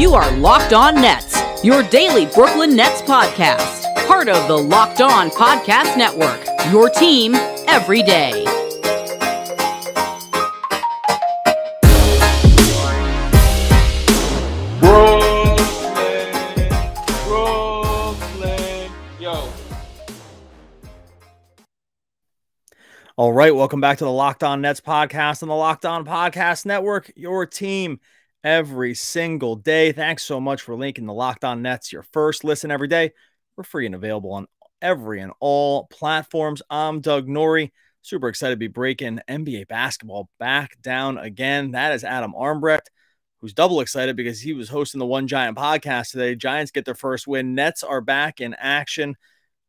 You are Locked On Nets, your daily Brooklyn Nets podcast. Part of the Locked On Podcast Network, your team every day. Brooklyn, yo. All right, welcome back to the Locked On Nets podcast on the Locked On Podcast Network, your team every single day. Thanks so much for linking the Locked On Nets, your first listen every day. We're free and available on every and all platforms. I'm Doug Norrie. Super excited to be breaking NBA basketball back down again. That is Adam Armbrecht, who's double excited because he was hosting the One Giant podcast today. Giants get their first win. Nets are back in action. It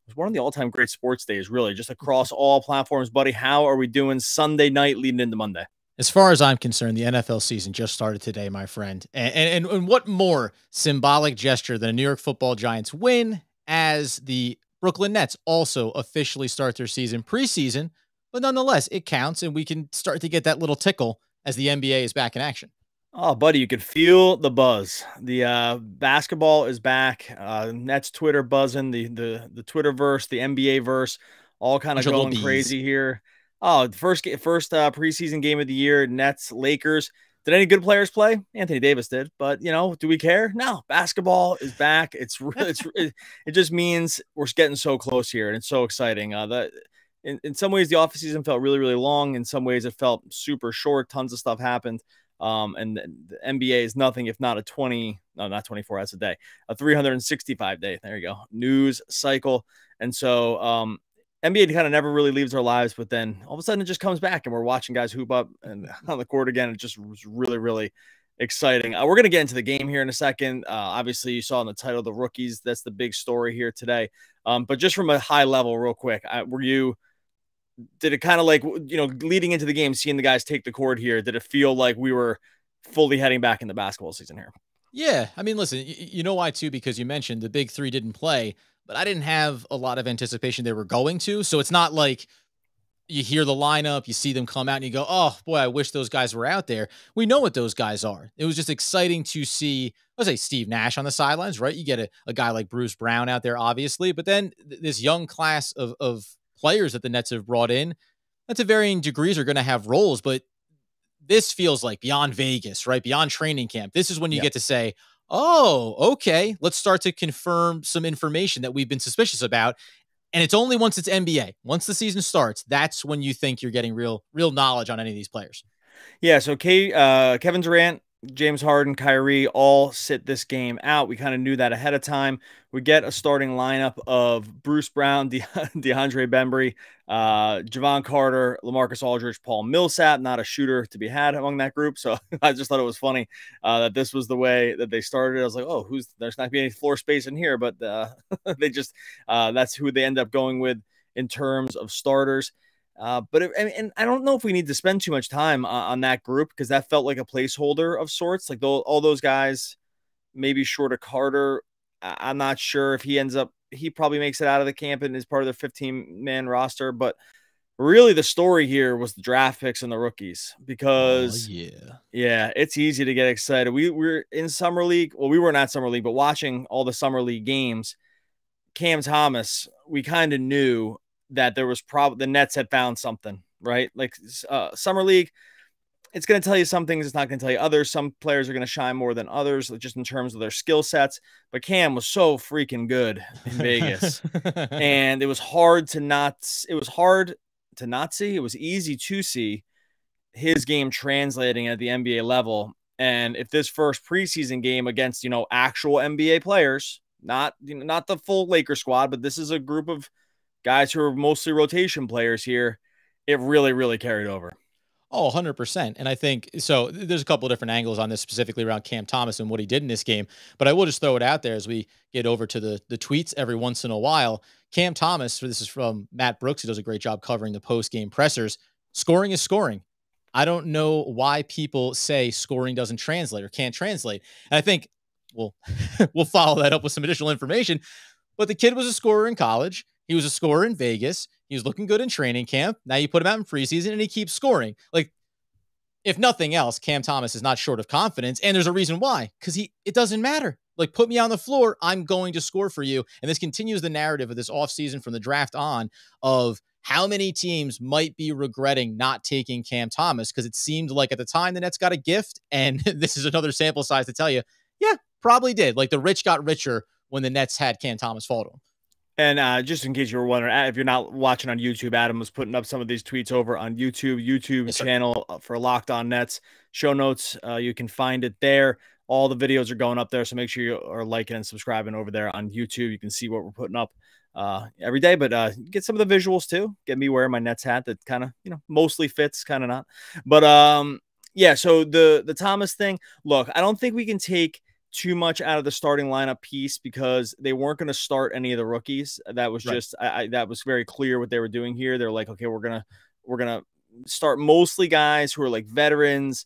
was one of the all-time great sports days, really, just across all platforms. Buddy, how are we doing Sunday night leading into Monday? As far as I'm concerned, the NFL season just started today, my friend. And what more symbolic gesture than a New York Football Giants win as the Brooklyn Nets also officially start their season preseason. But nonetheless, it counts, and we can start to get that little tickle as the NBA is back in action. Oh, buddy, you could feel the buzz. The basketball is back. Nets Twitter buzzing, the Twitterverse, the NBA verse, all kind of going crazy here. Oh, the first preseason game of the year, Nets Lakers. Did any good players play? Anthony Davis did, but do we care? No, basketball is back. It just means we're getting so close here, and it's so exciting. In some ways, the offseason felt really, really long. In some ways, it felt super short. Tons of stuff happened. And the NBA is nothing if not a 365 day. There you go. News cycle. And so, NBA kind of never really leaves our lives, but then all of a sudden it just comes back and we're watching guys hoop up and on the court again. It just was really, really exciting. We're going to get into the game here in a second. Obviously you saw in the title, the rookies, that's the big story here today. But just from a high level real quick, did it kind of like, leading into the game, seeing the guys take the court here, did it feel like we were fully heading back in the basketball season here? Yeah. I mean, listen, you know why too, because you mentioned the big three didn't play, but I didn't have a lot of anticipation they were going to. So it's not like you hear the lineup, you see them come out and you go, oh boy, I wish those guys were out there. We know what those guys are. It was just exciting to see, let's say Steve Nash on the sidelines, right? You get a guy like Bruce Brown out there, obviously, but then this young class of players that the Nets have brought in, that to varying degrees are going to have roles, but this feels like beyond Vegas, right? Beyond training camp. This is when you get to say, oh, okay, let's start to confirm some information that we've been suspicious about. And it's only once it's NBA. Once the season starts, that's when you think you're getting real knowledge on any of these players. Yeah, so Kevin Durant, James Harden, Kyrie all sit this game out. We kind of knew that ahead of time. We get a starting lineup of Bruce Brown, DeAndre Bembry, Javon Carter, LaMarcus Aldridge, Paul Millsap, not a shooter to be had among that group. So I just thought it was funny that this was the way that they started. I was like, oh, there's not going to be any floor space in here, but they just that's who they end up going with in terms of starters. But I don't know if we need to spend too much time on that group because that felt like a placeholder of sorts. Like all those guys, maybe short of Carter. I'm not sure if he probably makes it out of the camp and is part of the 15-man roster. But really the story here was the draft picks and the rookies because, it's easy to get excited. We were in Summer League. Well, we were not Summer League, but watching all the Summer League games, Cam Thomas, we kind of knew that there was probably the Nets had found something, right? Like Summer League, it's going to tell you some things. It's not going to tell you others. Some players are going to shine more than others, just in terms of their skill sets. But Cam was so freaking good in Vegas, and it was hard to not see. It was easy to see his game translating at the NBA level. And if this first preseason game against actual NBA players, not the full Lakers squad, but this is a group of guys who are mostly rotation players here, it really, really carried over. Oh, 100%. And I think, so there's a couple of different angles on this specifically around Cam Thomas and what he did in this game, but I will just throw it out there as we get over to the tweets every once in a while. Cam Thomas, this is from Matt Brooks, who does a great job covering the post-game pressers. Scoring is scoring. I don't know why people say scoring doesn't translate or can't translate. And I think we'll follow that up with some additional information, but the kid was a scorer in college. He was a scorer in Vegas. He was looking good in training camp. Now you put him out in preseason and he keeps scoring. Like, if nothing else, Cam Thomas is not short of confidence, and there's a reason why, because it doesn't matter. Like, put me on the floor, I'm going to score for you. And this continues the narrative of this offseason from the draft on of how many teams might be regretting not taking Cam Thomas, because it seemed like at the time the Nets got a gift, and this is another sample size to tell you, yeah, probably did. Like, the rich got richer when the Nets had Cam Thomas fall to him. And just in case you were wondering, if you're not watching on YouTube, Adam was putting up some of these tweets over on YouTube Yes, channel for Locked On Nets. Show notes, you can find it there. All the videos are going up there, so make sure you are liking and subscribing over there on YouTube. You can see what we're putting up every day, but get some of the visuals too. Get me wearing my Nets hat that kind of, mostly fits, kind of not. But yeah, so the Thomas thing, look, I don't think we can take too much out of the starting lineup piece because they weren't going to start any of the rookies. That was just that was very clear what they were doing here. They're like, okay, we're gonna start mostly guys who are like veterans.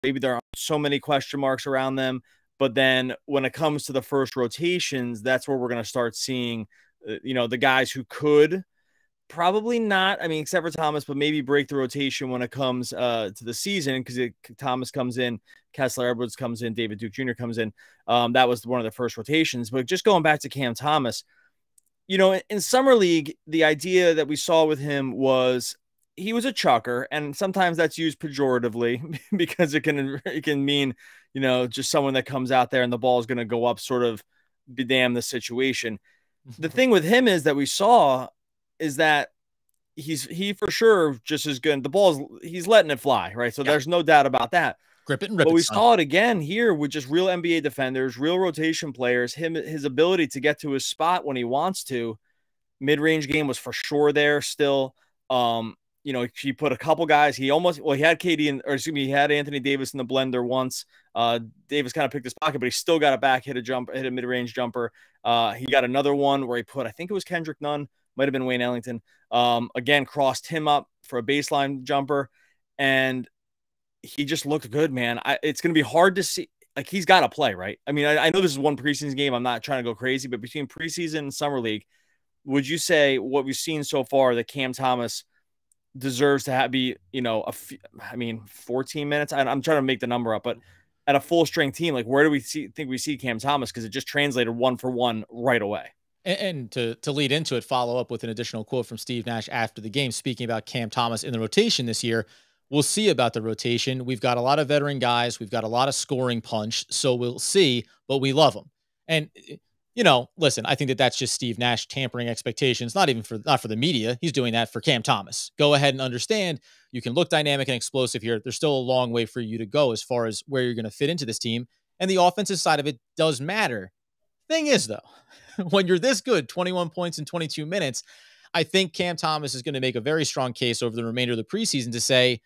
Maybe there aren't so many question marks around them, but then when it comes to the first rotations, that's where we're going to start seeing, the guys who could probably not, I mean, except for Thomas, but maybe break the rotation when it comes to the season, because Thomas comes in, Kessler Edwards comes in, David Duke Jr. comes in. That was one of the first rotations. But just going back to Cam Thomas, in Summer League, the idea that we saw with him was he was a chucker, and sometimes that's used pejoratively because it can mean, just someone that comes out there and the ball is going to go up, sort of be damn the situation. The thing with him is that we saw is that he for sure just as good. The ball he's letting it fly, right? So there's no doubt about that. Grip it and rip but it, we son. saw it again here with just real NBA defenders, real rotation players, his ability to get to his spot when he wants to. Mid-range game was for sure there still. He put a couple guys. He had he had Anthony Davis in the blender once. Davis kind of picked his pocket, but he still got it back, hit a mid-range jumper. He got another one where he put, I think it was Kendrick Nunn, might have been Wayne Ellington. Again, crossed him up for a baseline jumper, and he just looked good, man. It's going to be hard to see. Like, he's got to play, right? I mean, I know this is one preseason game. I'm not trying to go crazy, but between preseason and Summer League, would you say what we've seen so far that Cam Thomas deserves to be, 14 minutes? I'm trying to make the number up, but at a full strength team, like, where do we think we see Cam Thomas? Because it just translated 1-for-1 right away. And to lead into it, follow up with an additional quote from Steve Nash after the game, speaking about Cam Thomas in the rotation this year. We'll see about the rotation. We've got a lot of veteran guys. We've got a lot of scoring punch. So we'll see, but we love them. And, listen, I think that's just Steve Nash tampering expectations, not for the media. He's doing that for Cam Thomas. Go ahead and understand you can look dynamic and explosive here. There's still a long way for you to go as far as where you're going to fit into this team. And the offensive side of it does matter. Thing is, though, when you're this good, 21 points in 22 minutes, I think Cam Thomas is going to make a very strong case over the remainder of the preseason to say,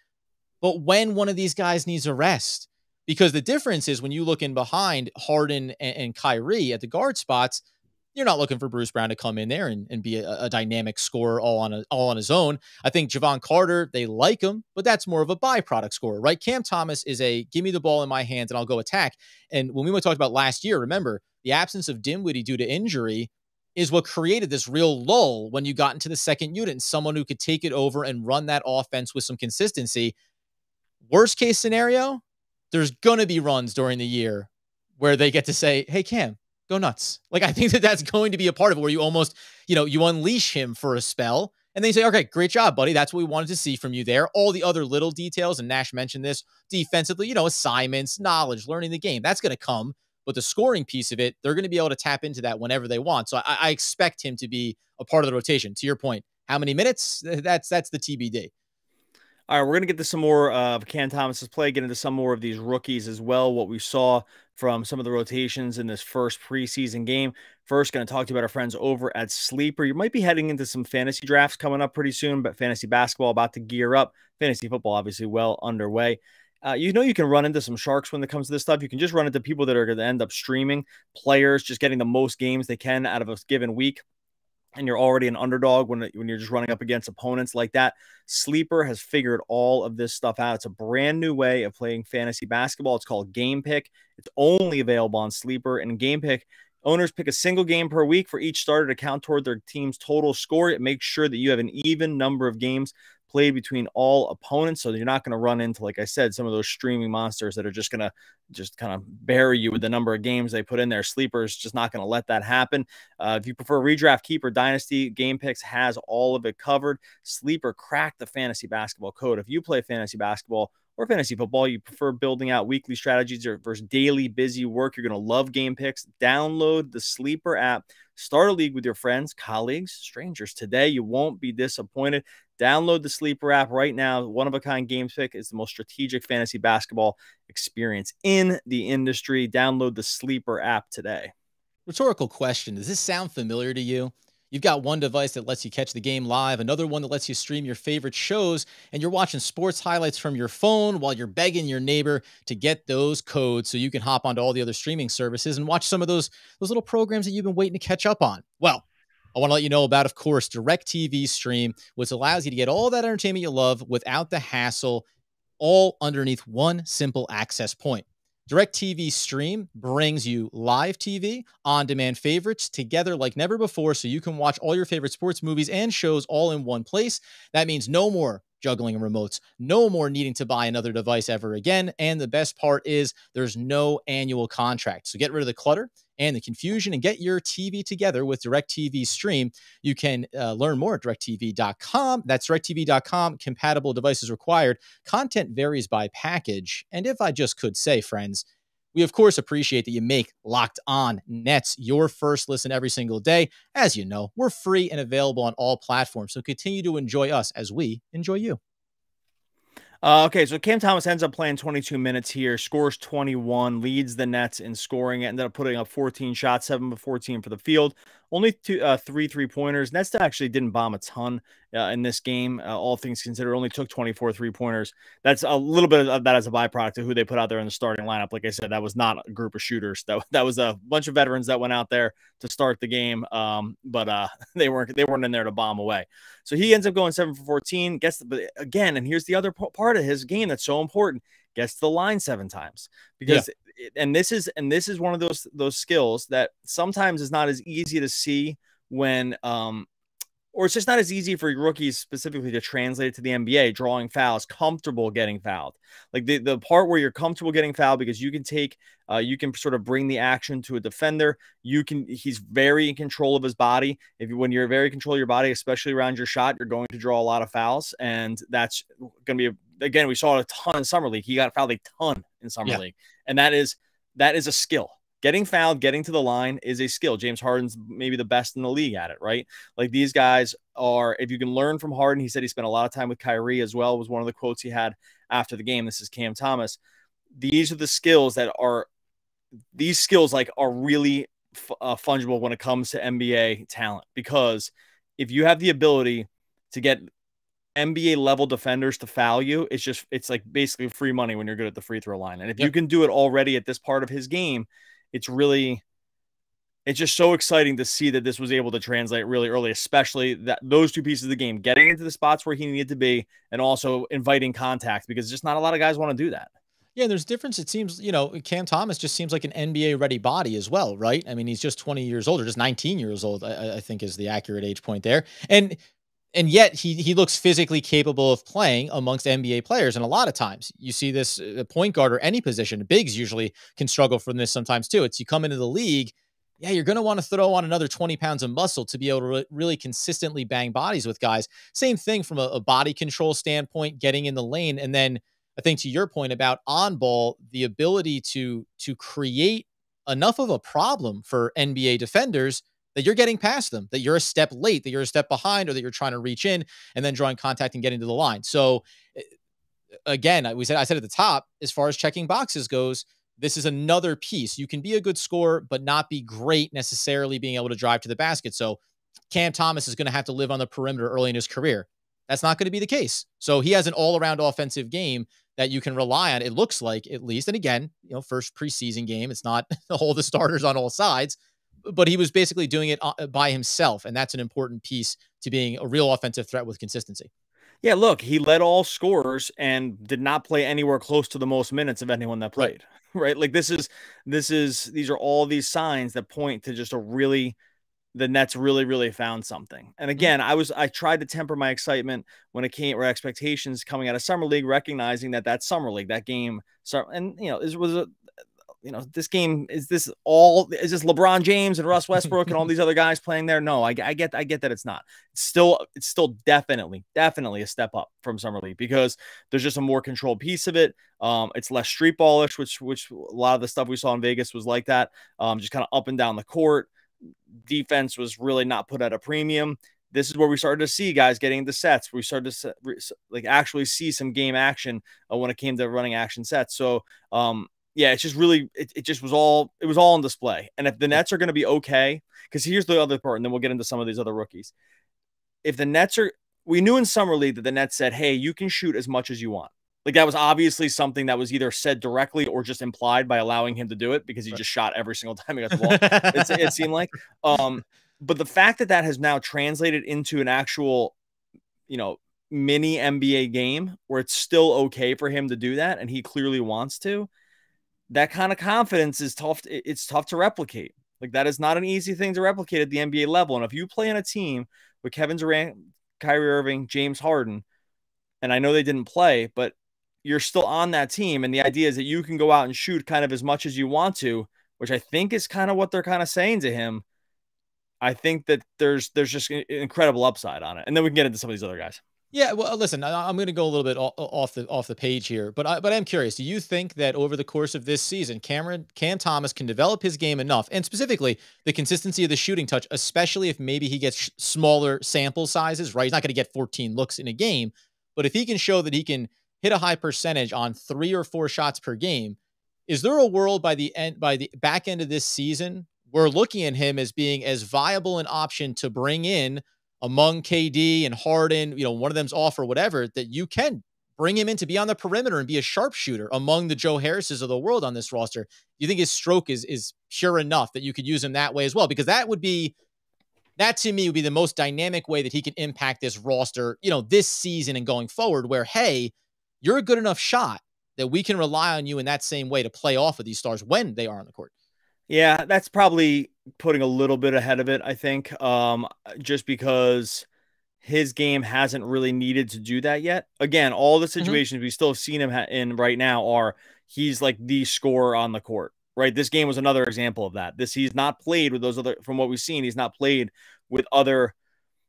but when one of these guys needs a rest, because the difference is when you look in behind Harden and Kyrie at the guard spots, you're not looking for Bruce Brown to come in there and be a dynamic scorer all on his own. I think Javon Carter, they like him, but that's more of a byproduct scorer, right? Cam Thomas is give me the ball in my hands and I'll go attack. And when we talked about last year, remember, the absence of Dinwiddie due to injury is what created this real lull when you got into the second unit and someone who could take it over and run that offense with some consistency. Worst case scenario, there's going to be runs during the year where they get to say, hey, Cam, go nuts. Like, I think that's going to be a part of it where you almost, you unleash him for a spell and then you say, okay, great job, buddy. That's what we wanted to see from you there. All the other little details, and Nash mentioned this defensively, assignments, knowledge, learning the game, that's going to come. But the scoring piece of it, they're going to be able to tap into that whenever they want. So I expect him to be a part of the rotation. To your point, how many minutes? That's the TBD. All right, we're going to get to some more of Cam Thomas's play, get into some more of these rookies as well, what we saw from some of the rotations in this first preseason game. First, going to talk to you about our friends over at Sleeper. You might be heading into some fantasy drafts coming up pretty soon, but fantasy basketball about to gear up. Fantasy football, obviously, well underway. You can run into some sharks when it comes to this stuff. You can just run into people that are going to end up streaming, players just getting the most games they can out of a given week. And you're already an underdog when you're just running up against opponents like that. Sleeper has figured all of this stuff out. It's a brand new way of playing fantasy basketball. It's called Game Pick. It's only available on Sleeper. And Game Pick, owners pick a single game per week for each starter to count toward their team's total score. It makes sure that you have an even number of games played between all opponents. So you're not going to run into, like I said, some of those streaming monsters that are just going to just kind of bury you with the number of games they put in there. Sleepers just not going to let that happen. If you prefer redraft, keeper, dynasty, Game Picks has all of it covered. Sleeper cracked the fantasy basketball code. If you play fantasy basketball or fantasy football, you prefer building out weekly strategies versus daily busy work, you're going to love Game Picks. Download the Sleeper app. Start a league with your friends, colleagues, strangers today. You won't be disappointed. Download the Sleeper app right now. One-of-a-kind Game Pick is the most strategic fantasy basketball experience in the industry. Download the Sleeper app today. Rhetorical question. Does this sound familiar to you? You've got one device that lets you catch the game live, another one that lets you stream your favorite shows, and you're watching sports highlights from your phone while you're begging your neighbor to get those codes so you can hop onto all the other streaming services and watch some of those little programs that you've been waiting to catch up on. Well, I want to let you know about, of course, DirecTV Stream, which allows you to get all that entertainment you love without the hassle, all underneath one simple access point. DirecTV Stream brings you live TV, on-demand favorites together like never before, so you can watch all your favorite sports, movies, and shows all in one place. That means no more juggling remotes, no more needing to buy another device ever again. And the best part is there's no annual contract. So get rid of the clutter and the confusion and get your TV together with DirecTV Stream. You can learn more at directtv.com. That's directtv.com. Compatible devices required. Content varies by package. And if I just could say, friends, we of course appreciate that you make Locked On Nets your first listen every single day. As you know, we're free and available on all platforms. So continue to enjoy us as we enjoy you. Okay, so Cam Thomas ends up playing 22 minutes here, scores 21, leads the Nets in scoring, ended up putting up 14 shots, 7 of 14 for the field. Only three three-pointers. Nets actually didn't bomb a ton in this game, all things considered. Only took 24 three-pointers. That's a little bit of that as a byproduct of who they put out there in the starting lineup. Like I said, that was not a group of shooters. That was a bunch of veterans that went out there to start the game, but they weren't in there to bomb away. So he ends up going 7 for 14. But again, and here's the other part of his game that's so important: gets to the line 7 times because. Yeah. And this is one of those skills that sometimes is not as easy to see when or it's just not as easy for rookies specifically to translate it to the NBA, drawing fouls, comfortable getting fouled. Like the part where you're comfortable getting fouled because you can you can sort of bring the action to a defender. He's very in control of his body. When you're very in control of your body, especially around your shot, you're going to draw a lot of fouls. And that's going to be, again, we saw it a ton in Summer League. He got fouled a ton in Summer League. And that is a skill. Getting fouled, getting to the line is a skill. James Harden's maybe the best in the league at it, right? Like these guys are, if you can learn from Harden, he said he spent a lot of time with Kyrie as well, was one of the quotes he had after the game. This is Cam Thomas. These are the skills that are, these skills like are really fungible when it comes to NBA talent, because if you have the ability to get NBA level defenders to foul you, it's like basically free money when you're good at the free throw line. And if you can do it already at this part of his game, it's just so exciting to see that this was able to translate really early, especially that those two pieces of the game, getting into the spots where he needed to be and also inviting contact, because just not a lot of guys want to do that. Yeah, there's difference. It seems, Cam Thomas just seems like an NBA ready body as well, right? I mean, he's just 20 years old, or just 19 years old, I think is the accurate age point there. And yet he looks physically capable of playing amongst NBA players. And a lot of times you see this point guard or any position, bigs usually can struggle from this sometimes too. It's you come into the league, you're going to want to throw on another 20 pounds of muscle to be able to really consistently bang bodies with guys. Same thing from a body control standpoint, getting in the lane. And then I think to your point about on ball, the ability to create enough of a problem for NBA defenders that you're getting past them, that you're a step late, that you're a step behind, or that you're trying to reach in and then drawing contact and getting to the line. So again, I said at the top, as far as checking boxes goes, this is another piece. You can be a good scorer, but not be great necessarily being able to drive to the basket. So Cam Thomas is going to have to live on the perimeter early in his career. That's not going to be the case. So he has an all-around offensive game that you can rely on, it looks like, at least. And again, first preseason game, it's not all the starters on all sides, but he was basically doing it by himself. And that's an important piece to being a real offensive threat with consistency. Yeah, look, he led all scorers and did not play anywhere close to the most minutes of anyone that played, right? Like these are all these signs that point to just a really the Nets really, really found something. And again, I tried to temper my excitement when it came, or expectations coming out of Summer League, recognizing that Summer League, that game, and this game, is this LeBron James and Russ Westbrook and all these other guys playing there? No, I get that it's not. It's still definitely a step up from Summer League, because there's just a more controlled piece of it. It's less street ballish, which a lot of the stuff we saw in Vegas was like that. Just kind of up and down the court. Defense was really not put at a premium. This is where we started to see guys getting into sets. We started to actually see some game action when it came to running action sets. So, yeah, it's just really, it was all on display. And if the Nets are going to be okay, because here's the other part, and then we'll get into some of these other rookies. If the Nets we knew in Summer League that the Nets said, hey, you can shoot as much as you want. Like, that was obviously something that was either said directly or just implied by allowing him to do it, because he just shot every single time he got the ball. It seemed like. But the fact that has now translated into an actual, mini NBA game where it's still okay for him to do that, and he clearly wants to, that kind of confidence is tough. It's tough to replicate. Like, that is not an easy thing to replicate at the NBA level. And if you play on a team with Kevin Durant, Kyrie Irving, James Harden, and I know they didn't play, but you're still on that team. And the idea is that you can go out and shoot kind of as much as you want to, which I think is kind of what they're kind of saying to him. I think that there's just an incredible upside on it. And then we can get into some of these other guys. Yeah, well, listen, I'm going to go a little bit off the page here, but I'm curious. Do you think that over the course of this season, Cam Thomas can develop his game enough, and specifically the consistency of the shooting touch, especially if maybe he gets smaller sample sizes, right? He's not going to get 14 looks in a game, but if he can show that he can hit a high percentage on 3 or 4 shots per game, is there a world by the back end of this season we're looking at him as being as viable an option to bring in among KD and Harden, one of them's off or whatever, that you can bring him in to be on the perimeter and be a sharpshooter among the Joe Harrises of the world on this roster? You think his stroke is pure enough that you could use him that way as well? Because that to me would be the most dynamic way that he can impact this roster, this season and going forward, where, hey, you're a good enough shot that we can rely on you in that same way to play off of these stars when they are on the court. Yeah, that's probably putting a little bit ahead of it, I think, just because his game hasn't really needed to do that yet. Again, all the situations we still have seen him in right now are he's like the scorer on the court, right? This game was another example of that. He's not played with those other, from what we've seen, he's not played with other,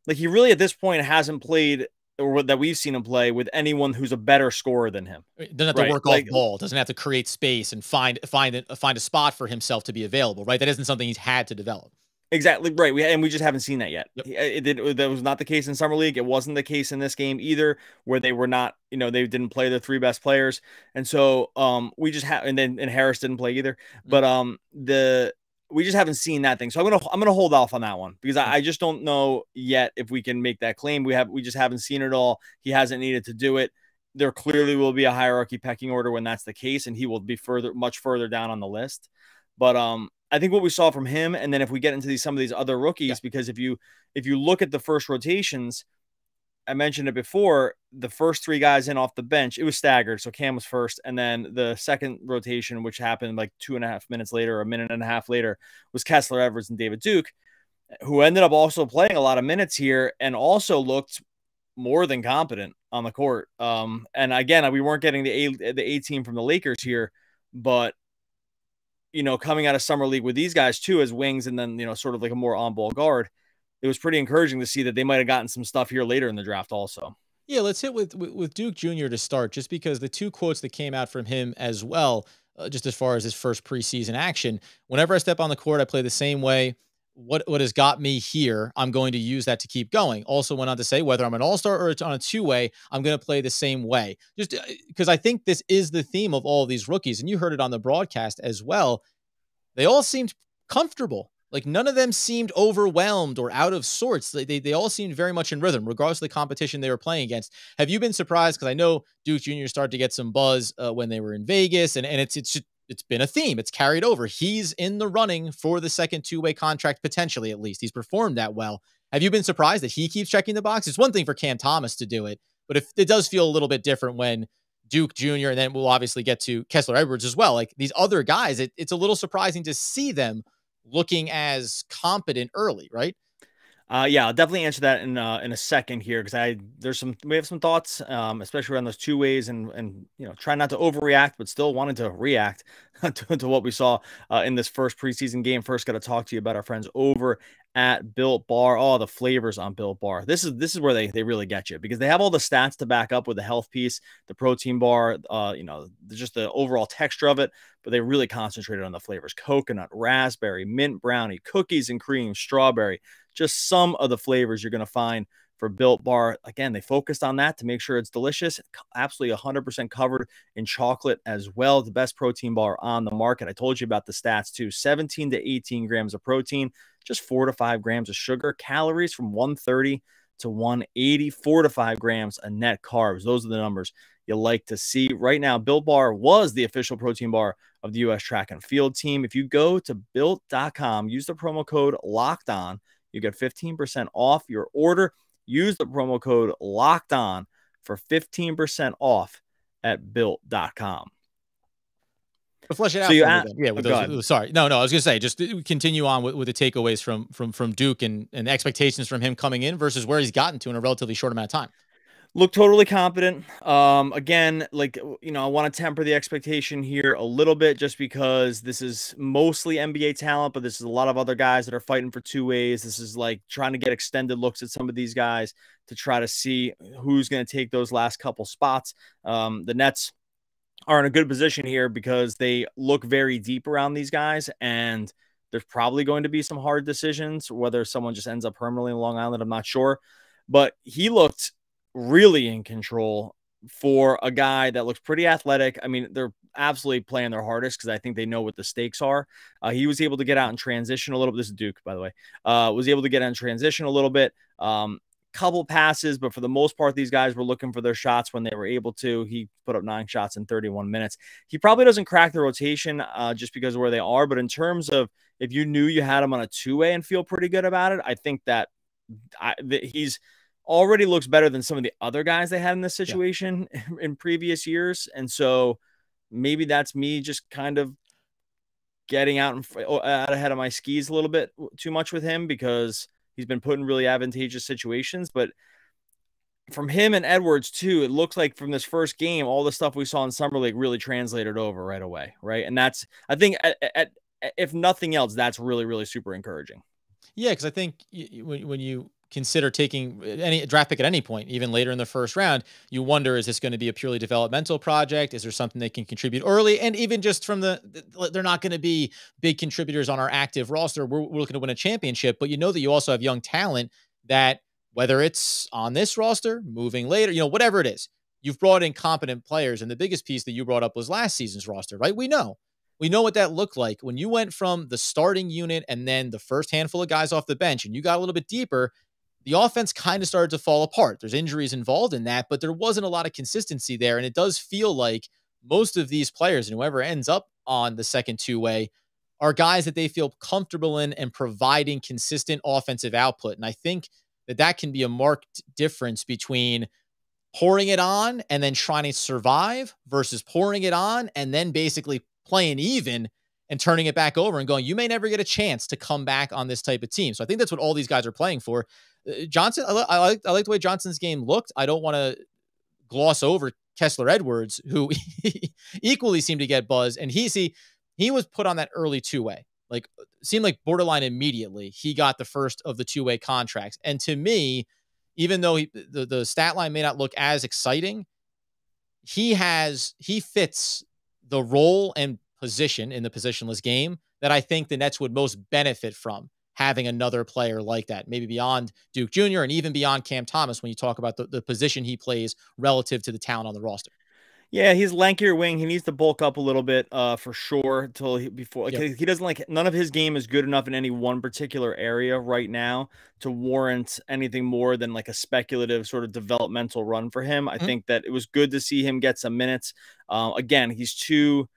like, he really at this point hasn't played, or that we've seen him play, with anyone who's a better scorer than him. Doesn't have to work off ball, doesn't have to create space and find a spot for himself to be available, right? That isn't something he's had to develop. Exactly, right. We just haven't seen that yet. Yep. That was not the case in Summer League. It wasn't the case in this game either, where they were not, they didn't play their 3 best players. And so we just have, and Harris didn't play either. But we just haven't seen that thing. So I'm gonna hold off on that one, because I just don't know yet if we can make that claim. We just haven't seen it all. He hasn't needed to do it. There clearly will be a hierarchy pecking order when that's the case, and he will be much further down on the list. But I think what we saw from him, and then if we get into some of these other rookies, because if you look at the first rotations, I mentioned it before, the first 3 guys in off the bench, it was staggered. So Cam was first, and then the second rotation, which happened like 2.5 minutes later, or a minute and a half later, was Kessler, Edwards, and David Duke, who ended up also playing a lot of minutes here and also looked more than competent on the court. And again, we weren't getting the A team from the Lakers here, but coming out of Summer League with these guys too as wings, and then sort of like a more on-ball guard, it was pretty encouraging to see that they might have gotten some stuff here later in the draft also. Yeah, let's hit with Duke Jr. to start, just because the 2 quotes that came out from him as well, just as far as his first preseason action: whenever I step on the court, I play the same way. What has got me here, I'm going to use that to keep going. Also went on to say, whether I'm an all-star or it's on a 2-way, I'm going to play the same way. Just because I think this is the theme of all of these rookies, and you heard it on the broadcast as well. They all seemed comfortable. Like, none of them seemed overwhelmed or out of sorts. They all seemed very much in rhythm, regardless of the competition they were playing against. Have you been surprised? Because I know Duke Jr. started to get some buzz when they were in Vegas, and it's been a theme. It's carried over. He's in the running for the second 2-way contract, potentially, at least. He's performed that well. Have you been surprised that he keeps checking the box? It's one thing for Cam Thomas to do it, but if it does feel a little bit different when Duke Jr., and then we'll obviously get to Kessler Edwards as well. Like, these other guys, it's a little surprising to see them looking as competent early, right? Yeah, I'll definitely answer that in a second here because we have some thoughts, especially around those two ways and try not to overreact, but still wanted to react to what we saw in this first preseason game. First, got to talk to you about our friends over at Built Bar. All the flavors on Built Bar. This is where they really get you because they have all the stats to back up with the health piece, the protein bar, just the overall texture of it. But they really concentrated on the flavors: coconut, raspberry, mint brownie, cookies and cream, strawberry. Just some of the flavors you're going to find for Built Bar. Again, they focused on that to make sure it's delicious. Absolutely 100% covered in chocolate as well. The best protein bar on the market. I told you about the stats too. 17 to 18 grams of protein, just 4 to 5 grams of sugar, calories from 130 to 180, 4 to 5 grams of net carbs. Those are the numbers you like to see. Right now, Built Bar was the official protein bar of the U.S. track and field team. If you go to built.com, use the promo code Locked On, you get 15% off your order. Use the promo code Locked On for 15% off at built.com. But flesh it out for me then. Yeah, sorry. No, I was going to say, just continue on with the takeaways from Duke and the expectations from him coming in versus where he's gotten to in a relatively short amount of time. Look totally competent. Again, I want to temper the expectation here a little bit just because this is mostly NBA talent, but this is a lot of other guys that are fighting for two ways. This is like trying to get extended looks at some of these guys to try to see who's going to take those last couple spots. The Nets are in a good position here because they look very deep around these guys, and there's probably going to be some hard decisions, whether someone just ends up permanently in Long Island, I'm not sure. But he looked really in control for a guy that looks pretty athletic. I mean, they're absolutely playing their hardest because I think they know what the stakes are. He was able to get out and transition a little bit. This is Duke, by the way. Was able to get out and transition a little bit. Couple passes, but for the most part, these guys were looking for their shots when they were able to. He put up 9 shots in 31 minutes. He probably doesn't crack the rotation just because of where they are. But in terms of if you knew you had him on a two-way and feel pretty good about it, I think that he's already looks better than some of the other guys they had in this situation in previous years. And so maybe that's me just kind of getting out ahead of my skis a little bit too much with him because he's been put in really advantageous situations. But from him and Edwards too, it looks like from this first game, all the stuff we saw in Summer League really translated over right away. Right. And that's, I think if nothing else, that's really, really super encouraging. Yeah. Cause I think when you consider taking any draft pick at any point, even later in the first round, you wonder, is this going to be a purely developmental project? Is there something they can contribute early? And even just from they're not going to be big contributors on our active roster. We're looking to win a championship, but you know that you also have young talent that whether it's on this roster, moving later, whatever it is, you've brought in competent players. And the biggest piece that you brought up was last season's roster, right? We know what that looked like when you went from the starting unit and then the first handful of guys off the bench and you got a little bit deeper. The offense kind of started to fall apart. There's injuries involved in that, but there wasn't a lot of consistency there. And it does feel like most of these players and whoever ends up on the second two-way are guys that they feel comfortable in and providing consistent offensive output. And I think that can be a marked difference between pouring it on and then trying to survive versus pouring it on and then basically playing even and turning it back over and going, you may never get a chance to come back on this type of team. So I think that's what all these guys are playing for. Johnson, I like the way Johnson's game looked. I don't want to gloss over Kessler Edwards, who equally seemed to get buzz. And he was put on that early two-way. Like, seemed like borderline immediately. He got the first of the two-way contracts. And to me, even though the stat line may not look as exciting, he fits the role and position in the positionless game that I think the Nets would most benefit from having another player like that, maybe beyond Duke Jr. and even beyond Cam Thomas when you talk about the position he plays relative to the talent on the roster. Yeah, he's lankier wing. He needs to bulk up a little bit for sure he doesn't none of his game is good enough in any one particular area right now to warrant anything more than like a speculative sort of developmental run for him. I think that it was good to see him get some minutes. Again, he's too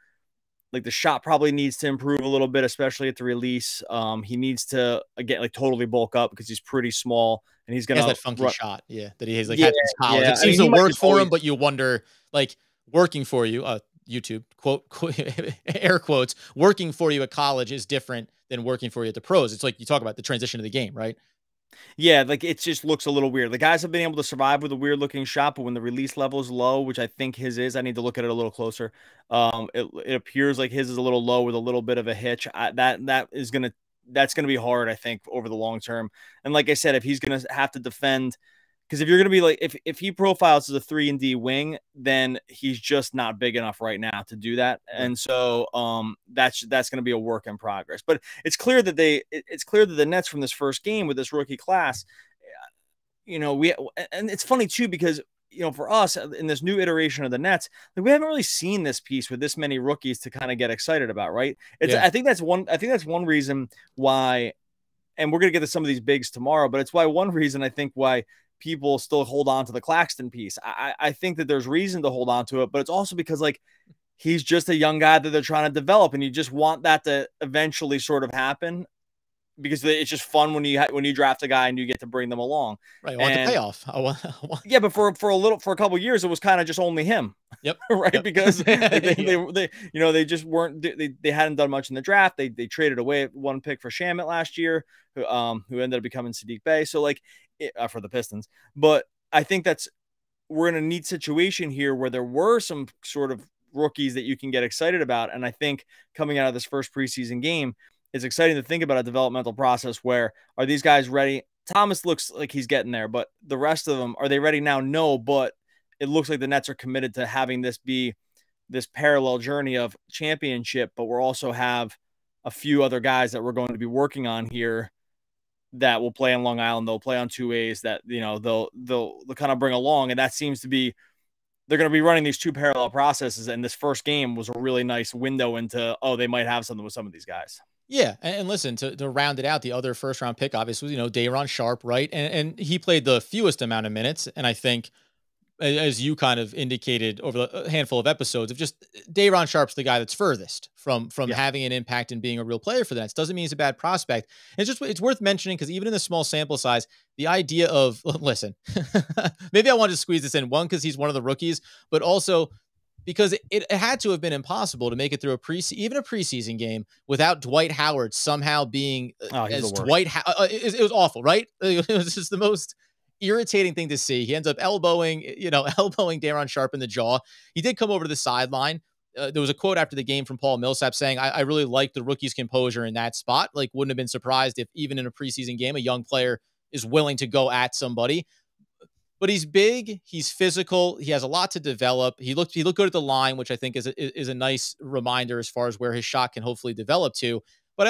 the shot probably needs to improve a little bit, especially at the release. He needs to again totally bulk up because he's pretty small and he's gonna that funky shot, that he has had since college. It seems to work for him, but you wonder, working for you, YouTube, air quotes, working for you at college is different than working for you at the pros. It's like you talk about the transition of the game, right? Yeah, like it just looks a little weird. The guys have been able to survive with a weird looking shot, but when the release level is low, which I think his is, I need to look at it a little closer. It appears like his is a little low with a little bit of a hitch. That's gonna be hard, I think, over the long term. And like I said, if he's gonna have to defend, because if you're gonna be like, if he profiles as a 3-and-D wing, then he's just not big enough right now to do that. And so that's gonna be a work in progress. But it's clear that the Nets from this first game with this rookie class, and it's funny too, because for us in this new iteration of the Nets, like, we haven't really seen this piece with this many rookies to kind of get excited about, right? I think that's one reason why, and we're gonna get to some of these bigs tomorrow, but it's one reason I think why people still hold on to the Claxton piece. I think that there's reason to hold on to it, but it's also because, like, he's just a young guy that they're trying to develop, and you just want that to eventually sort of happen, because it's just fun when you draft a guy and you get to bring them along. Right. I want the payoff. Yeah, but for a couple of years, it was kind of just only him. Yep. Right. Yep. Because they just weren't, they hadn't done much in the draft. They traded away one pick for Shamet last year, who ended up becoming Sadiq Bey. So, like, for the Pistons. But I think we're in a neat situation here where there were some sort of rookies that you can get excited about. And I think coming out of this first preseason game, it's exciting to think about a developmental process where, are these guys ready? Thomas looks like he's getting there, but the rest of them, are they ready now? No, but it looks like the Nets are committed to having this be this parallel journey of championship, but we'll also have a few other guys that we're going to be working on here that will play on Long Island. They'll play on 2 ways that, they'll kind of bring along. And that seems to be, they're going to be running these two parallel processes. And this first game was a really nice window into, they might have something with some of these guys. Yeah. And listen, to round it out, the other first round pick, obviously, Day'Ron Sharpe, right? And he played the fewest amount of minutes. And I think, as you kind of indicated over a handful of episodes, of just Day'Ron Sharpe's the guy that's furthest from having an impact and being a real player for the Nets. Doesn't mean he's a bad prospect. And it's worth mentioning, because even in the small sample size, the idea of, listen, maybe I wanted to squeeze this in, one, because he's one of the rookies, but also because it had to have been impossible to make it through even a preseason game without Dwight Howard somehow being as Dwight. It was awful, right? It was just the most irritating thing to see. He ends up elbowing Day'Ron Sharpe in the jaw. He did come over to the sideline. There was a quote after the game from Paul Millsap saying, I really like the rookie's composure in that spot. Like, wouldn't have been surprised if even in a preseason game, a young player is willing to go at somebody. But he's big, he's physical, he has a lot to develop. He looked good at the line, which I think is a nice reminder as far as where his shot can hopefully develop to. But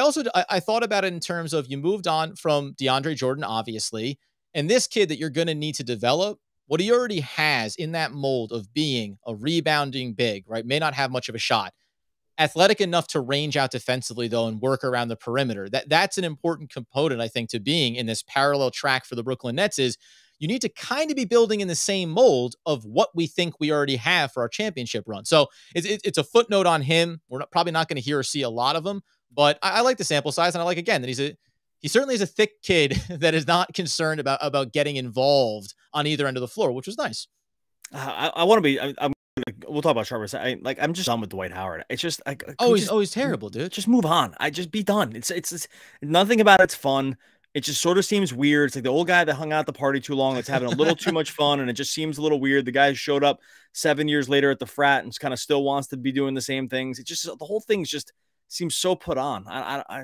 I thought about it in terms of, you moved on from DeAndre Jordan, obviously, and this kid that you're going to need to develop, what he already has in that mold of being a rebounding big, right? May not have much of a shot. Athletic enough to range out defensively, though, and work around the perimeter. That's an important component, I think, to being in this parallel track for the Brooklyn Nets. Is you need to kind of be building in the same mold of what we think we already have for our championship run. So it's a footnote on him. We're probably not going to hear or see a lot of them, but I like the sample size, and I like, again, that he certainly is a thick kid that is not concerned about getting involved on either end of the floor, which was nice. I want to be. We'll talk about Sharpe. I'm just done with Dwight Howard. It's just he's terrible, dude. Just move on. Just be done. It's nothing about it's fun. It just sort of seems weird. It's like the old guy that hung out at the party too long, that's having a little too much fun, and it just seems a little weird. The guy showed up 7 years later at the frat and kind of still wants to be doing the same things. It just, the whole thing just seems so put on.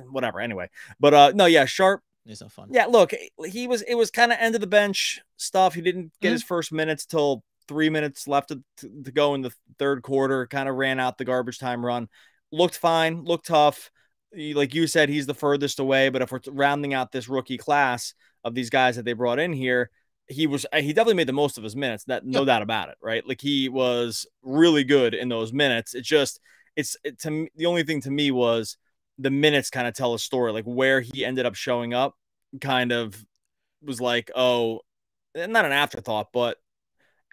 Whatever. Anyway, but no, yeah, Sharpe. It's no fun. Yeah, look, it was kind of end of the bench stuff. He didn't get his first minutes till 3 minutes left to go in the third quarter. Kind of ran out the garbage time run. Looked fine. Looked tough. Like you said, he's the furthest away. But if we're rounding out this rookie class of these guys that they brought in here, he definitely made the most of his minutes. No doubt about it, right? Like, he was really good in those minutes. To me, the only thing to me was the minutes kind of tell a story. Like, where he ended up showing up kind of was like, not an afterthought, but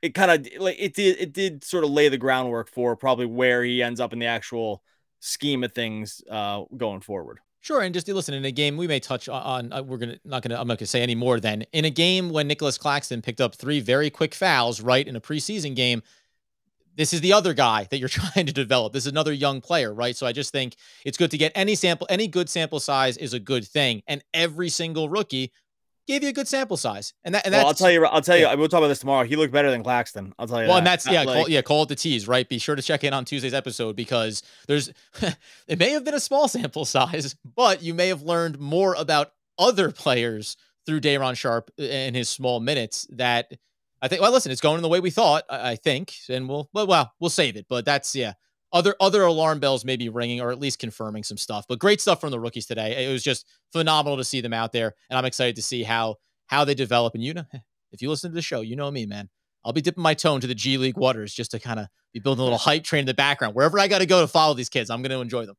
it kind of like it did sort of lay the groundwork for probably where he ends up in the actual scheme of things going forward. Sure. And just listen, in a game we may touch on, I'm not going to say any more than in a game when Nicholas Claxton picked up 3 very quick fouls, right, in a preseason game. this is the other guy that you're trying to develop. This is another young player, right? So I just think it's good to get any good sample size is a good thing. And every single rookie gave you a good sample size. And that's, I'll tell you, we'll talk about this tomorrow. He looked better than Claxton. I'll tell you. Well, that. and that's, call it the tease, right? Be sure to check in on Tuesday's episode because it may have been a small sample size, but you may have learned more about other players through Day'Ron Sharpe and his small minutes that I think, well, listen, it's going in the way we thought, I think, and we'll save it. But that's, other alarm bells may be ringing or at least confirming some stuff. But great stuff from the rookies today. It was just phenomenal to see them out there, and I'm excited to see how they develop. And if you listen to the show, you know me, man. I'll be dipping my toe into the G League waters just to kind of be building a little hype train in the background. Wherever I got to go to follow these kids, I'm going to enjoy them.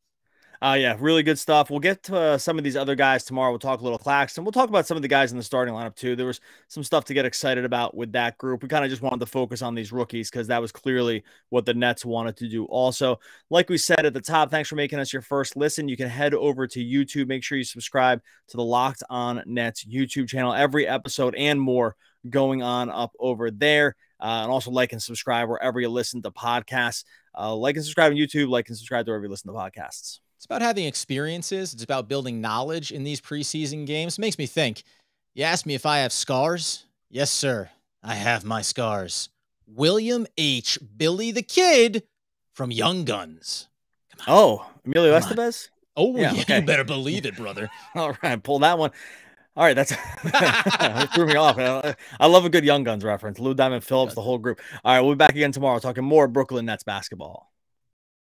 Yeah, really good stuff. We'll get to some of these other guys tomorrow. We'll talk a little Claxton. We'll talk about some of the guys in the starting lineup too. There was some stuff to get excited about with that group. We kind of just wanted to focus on these rookies because that was clearly what the Nets wanted to do. Also, like we said at the top, thanks for making us your first listen. You can head over to YouTube. Make sure you subscribe to the Locked On Nets YouTube channel. Every episode and more going on up over there. And also like and subscribe wherever you listen to podcasts. Like and subscribe on YouTube. Like and subscribe to wherever you listen to podcasts. It's about having experiences. It's about building knowledge in these preseason games. It makes me think. You asked me if I have scars? Yes, sir. I have my scars. William H. Billy the Kid from Young Guns. Oh, Emilio Estevez? Oh, yeah, okay. You better believe it, brother. All right, pull that one. All right, that's it threw me off. I love a good Young Guns reference. Lou Diamond Phillips, the whole group. All right, we'll be back again tomorrow talking more Brooklyn Nets basketball.